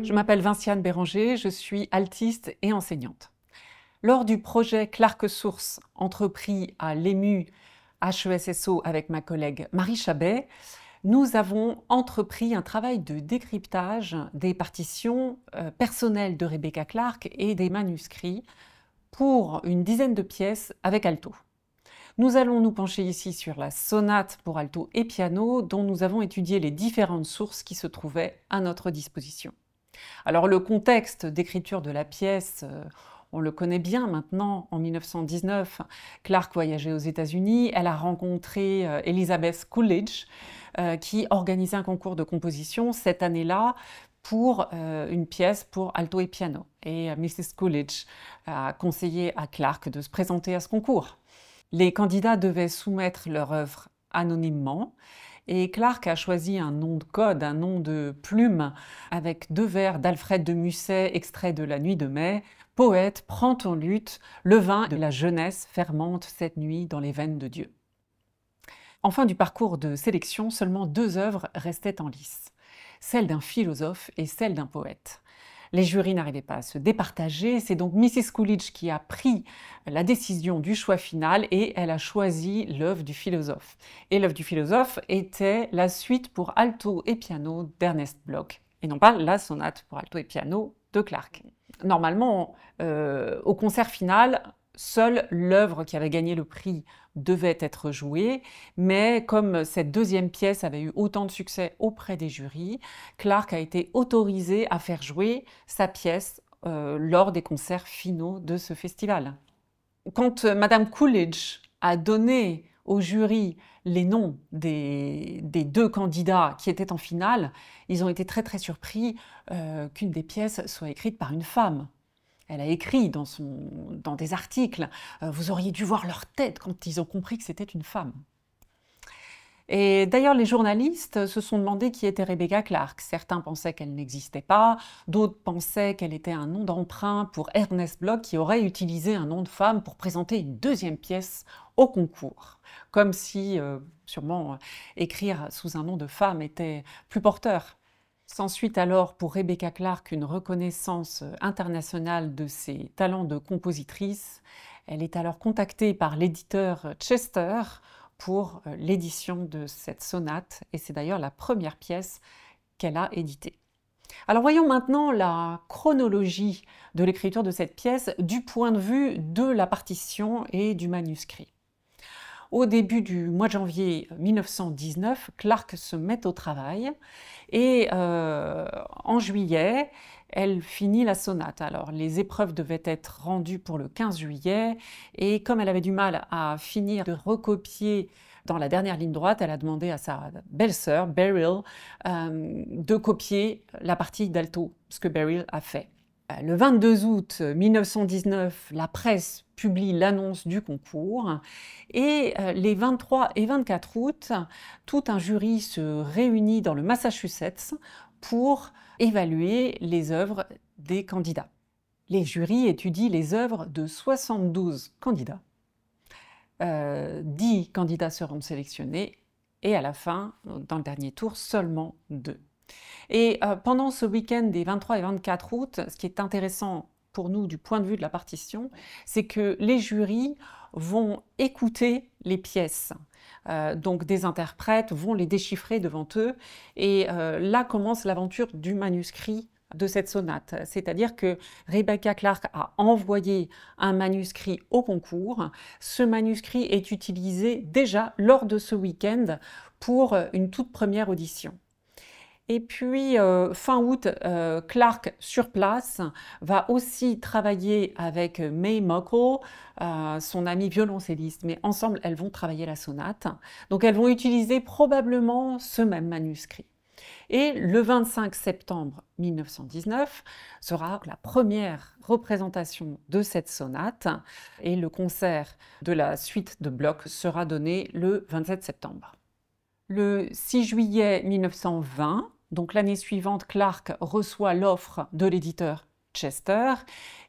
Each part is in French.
Je m'appelle Vinciane Béranger, je suis altiste et enseignante. Lors du projet Clarke Source, entrepris à l'EMU HESSO avec ma collègue Marie Chabet, nous avons entrepris un travail de décryptage des partitions personnelles de Rebecca Clarke et des manuscrits pour une dizaine de pièces avec alto. Nous allons nous pencher ici sur la sonate pour alto et piano dont nous avons étudié les différentes sources qui se trouvaient à notre disposition. Alors le contexte d'écriture de la pièce, on le connaît bien maintenant. En 1919, Clarke voyageait aux États-Unis, elle a rencontré Elizabeth Coolidge qui organisait un concours de composition cette année-là pour une pièce pour alto et piano. Et Mrs. Coolidge a conseillé à Clarke de se présenter à ce concours. Les candidats devaient soumettre leur œuvre anonymement et Clarke a choisi un nom de code, un nom de plume, avec 2 vers d'Alfred de Musset, extrait de La Nuit de mai. Poète, prends ton luth, le vin de la jeunesse fermente cette nuit dans les veines de Dieu. En fin du parcours de sélection, seulement 2 œuvres restaient en lice, celle d'un philosophe et celle d'un poète. Les jurys n'arrivaient pas à se départager, c'est donc Mrs. Coolidge qui a pris la décision du choix final et elle a choisi l'œuvre du philosophe. Et l'œuvre du philosophe était la suite pour alto et piano d'Ernest Bloch, et non pas la sonate pour alto et piano de Clarke. Normalement, au concert final, seule l'œuvre qui avait gagné le prix devait être jouée, mais comme cette deuxième pièce avait eu autant de succès auprès des jurys, Clarke a été autorisé à faire jouer sa pièce lors des concerts finaux de ce festival. Quand Madame Coolidge a donné au jury les noms des 2 candidats qui étaient en finale, ils ont été très surpris qu'une des pièces soit écrite par une femme. Elle a écrit dans des articles « Vous auriez dû voir leur tête quand ils ont compris que c'était une femme ». Et d'ailleurs, les journalistes se sont demandé qui était Rebecca Clarke. Certains pensaient qu'elle n'existait pas, d'autres pensaient qu'elle était un nom d'emprunt pour Ernest Bloch qui aurait utilisé un nom de femme pour présenter une 2e pièce au concours. Comme si, sûrement, écrire sous un nom de femme était plus porteur. S'ensuit alors pour Rebecca Clarke une reconnaissance internationale de ses talents de compositrice. Elle est alors contactée par l'éditeur Chester pour l'édition de cette sonate, et c'est d'ailleurs la première pièce qu'elle a éditée. Alors voyons maintenant la chronologie de l'écriture de cette pièce du point de vue de la partition et du manuscrit. Au début du mois de janvier 1919, Clarke se met au travail et en juillet, elle finit la sonate. Alors les épreuves devaient être rendues pour le 15 juillet et comme elle avait du mal à finir de recopier dans la dernière ligne droite, elle a demandé à sa belle-sœur, Beryl, de copier la partie d'alto, ce que Beryl a fait. Le 22 août 1919, la presse publie l'annonce du concours et les 23 et 24 août, tout un jury se réunit dans le Massachusetts pour évaluer les œuvres des candidats. Les jurys étudient les œuvres de 72 candidats. 10 candidats seront sélectionnés et à la fin, dans le dernier tour, seulement 2. Et pendant ce week-end des 23 et 24 août, ce qui est intéressant pour nous du point de vue de la partition, c'est que les jurys vont écouter les pièces. Donc des interprètes vont les déchiffrer devant eux et là commence l'aventure du manuscrit de cette sonate. C'est-à-dire que Rebecca Clarke a envoyé un manuscrit au concours. Ce manuscrit est utilisé déjà lors de ce week-end pour une toute première audition. Et puis, fin août, Clarke, sur place, va aussi travailler avec May Muckle, son amie violoncelliste, mais ensemble, elles vont travailler la sonate. Donc, elles vont utiliser probablement ce même manuscrit. Et le 25 septembre 1919 sera la première représentation de cette sonate, et le concert de la suite de Bloch sera donné le 27 septembre. Le 6 juillet 1920, donc l'année suivante, Clarke reçoit l'offre de l'éditeur Chester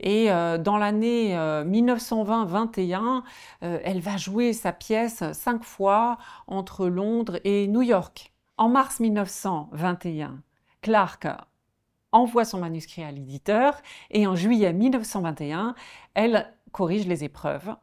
et dans l'année 1920-21, elle va jouer sa pièce 5 fois entre Londres et New York. En mars 1921, Clarke envoie son manuscrit à l'éditeur et en juillet 1921, elle corrige les épreuves.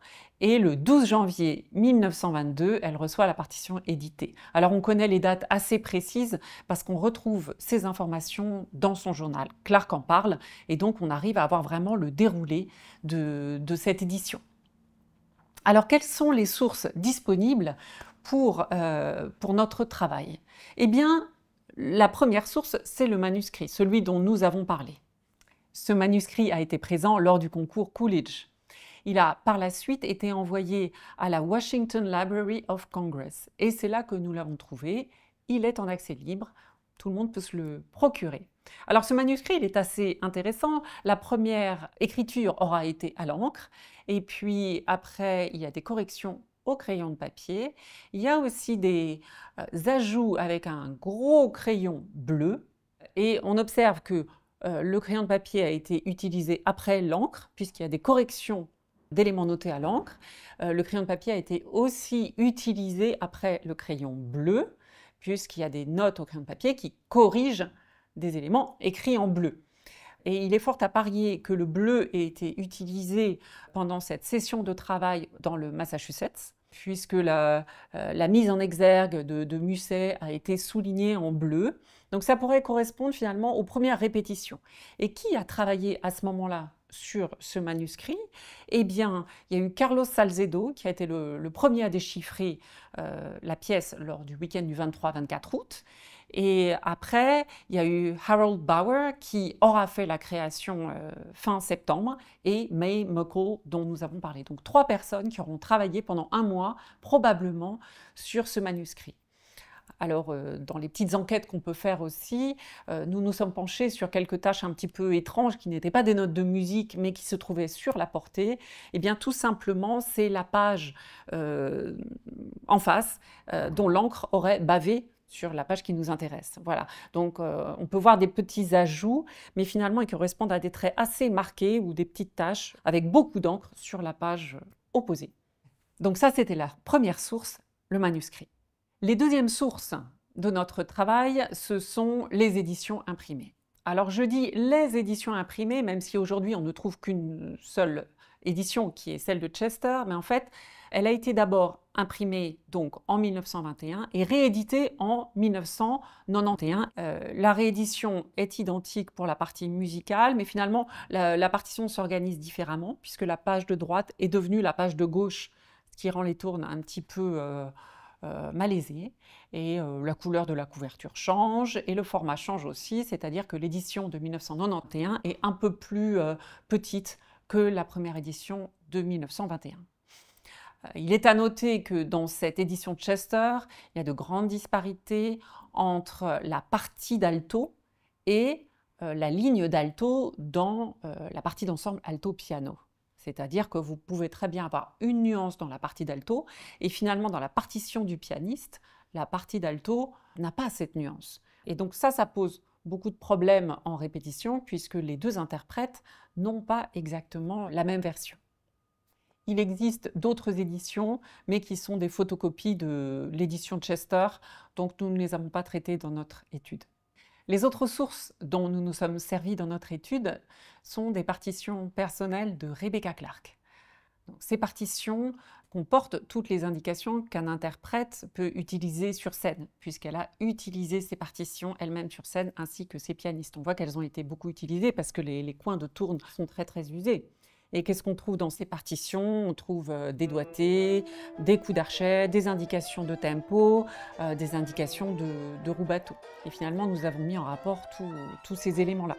Et le 12 janvier 1922, elle reçoit la partition éditée. Alors on connaît les dates assez précises parce qu'on retrouve ces informations dans son journal. Clark en parle et donc on arrive à avoir vraiment le déroulé de cette édition. Alors quelles sont les sources disponibles pour notre travail? Eh bien, la première source, c'est le manuscrit, celui dont nous avons parlé. Ce manuscrit a été présent lors du concours Coolidge. Il a par la suite été envoyé à la Washington Library of Congress. Et c'est là que nous l'avons trouvé. Il est en accès libre. Tout le monde peut se le procurer. Alors ce manuscrit, il est assez intéressant. La première écriture aura été à l'encre. Et puis après, il y a des corrections au crayon de papier. Il y a aussi des ajouts avec un gros crayon bleu. Et on observe que le crayon de papier a été utilisé après l'encre, puisqu'il y a des corrections d'éléments notés à l'encre. Le crayon de papier a été aussi utilisé après le crayon bleu, puisqu'il y a des notes au crayon de papier qui corrigent des éléments écrits en bleu. Et il est fort à parier que le bleu ait été utilisé pendant cette session de travail dans le Massachusetts, puisque la mise en exergue de Musset a été soulignée en bleu. Donc ça pourrait correspondre finalement aux premières répétitions. Et qui a travaillé à ce moment-là sur ce manuscrit? Eh bien, il y a eu Carlos Salcedo, qui a été le premier à déchiffrer la pièce lors du week-end du 23-24 août. Et après, il y a eu Harold Bauer qui aura fait la création fin septembre et May Muckle dont nous avons parlé. Donc 3 personnes qui auront travaillé pendant 1 mois probablement sur ce manuscrit. Alors, dans les petites enquêtes qu'on peut faire aussi, nous nous sommes penchés sur quelques tâches un petit peu étranges qui n'étaient pas des notes de musique, mais qui se trouvaient sur la portée. Eh bien, tout simplement, c'est la page en face dont l'encre aurait bavé sur la page qui nous intéresse. Voilà. Donc, on peut voir des petits ajouts, mais finalement, ils correspondent à des traits assez marqués ou des petites taches avec beaucoup d'encre sur la page opposée. Donc ça, c'était la première source, le manuscrit. Les deuxièmes sources de notre travail, ce sont les éditions imprimées. Alors je dis les éditions imprimées, même si aujourd'hui on ne trouve qu'une seule édition qui est celle de Chester, mais en fait elle a été d'abord imprimée donc en 1921 et rééditée en 1991. La réédition est identique pour la partie musicale, mais finalement la partition s'organise différemment puisque la page de droite est devenue la page de gauche, ce qui rend les tournes un petit peu malaisé et la couleur de la couverture change et le format change aussi, c'est-à-dire que l'édition de 1991 est un peu plus petite que la première édition de 1921. Il est à noter que dans cette édition Chester, il y a de grandes disparités entre la partie d'alto et la ligne d'alto dans la partie d'ensemble alto-piano. C'est-à-dire que vous pouvez très bien avoir une nuance dans la partie d'alto et finalement dans la partition du pianiste, la partie d'alto n'a pas cette nuance. Et donc ça pose beaucoup de problèmes en répétition puisque les 2 interprètes n'ont pas exactement la même version. Il existe d'autres éditions, mais qui sont des photocopies de l'édition Chester, donc nous ne les avons pas traitées dans notre étude. Les autres sources dont nous nous sommes servis dans notre étude sont des partitions personnelles de Rebecca Clark. Donc, ces partitions comportent toutes les indications qu'un interprète peut utiliser sur scène, puisqu'elle a utilisé ces partitions elle-même sur scène, ainsi que ses pianistes. On voit qu'elles ont été beaucoup utilisées parce que les coins de tourne sont très usés. Et qu'est-ce qu'on trouve dans ces partitions? On trouve des doigtés, des coups d'archet, des indications de tempo, des indications de rubato. Et finalement, nous avons mis en rapport tous ces éléments-là.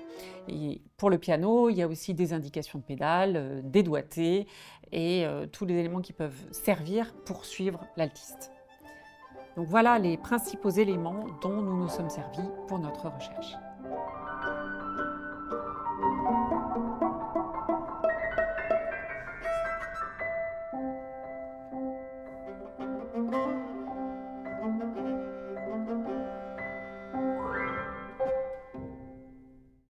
Et pour le piano, il y a aussi des indications de pédales, des doigtés et tous les éléments qui peuvent servir pour suivre l'altiste. Donc voilà les principaux éléments dont nous nous sommes servis pour notre recherche.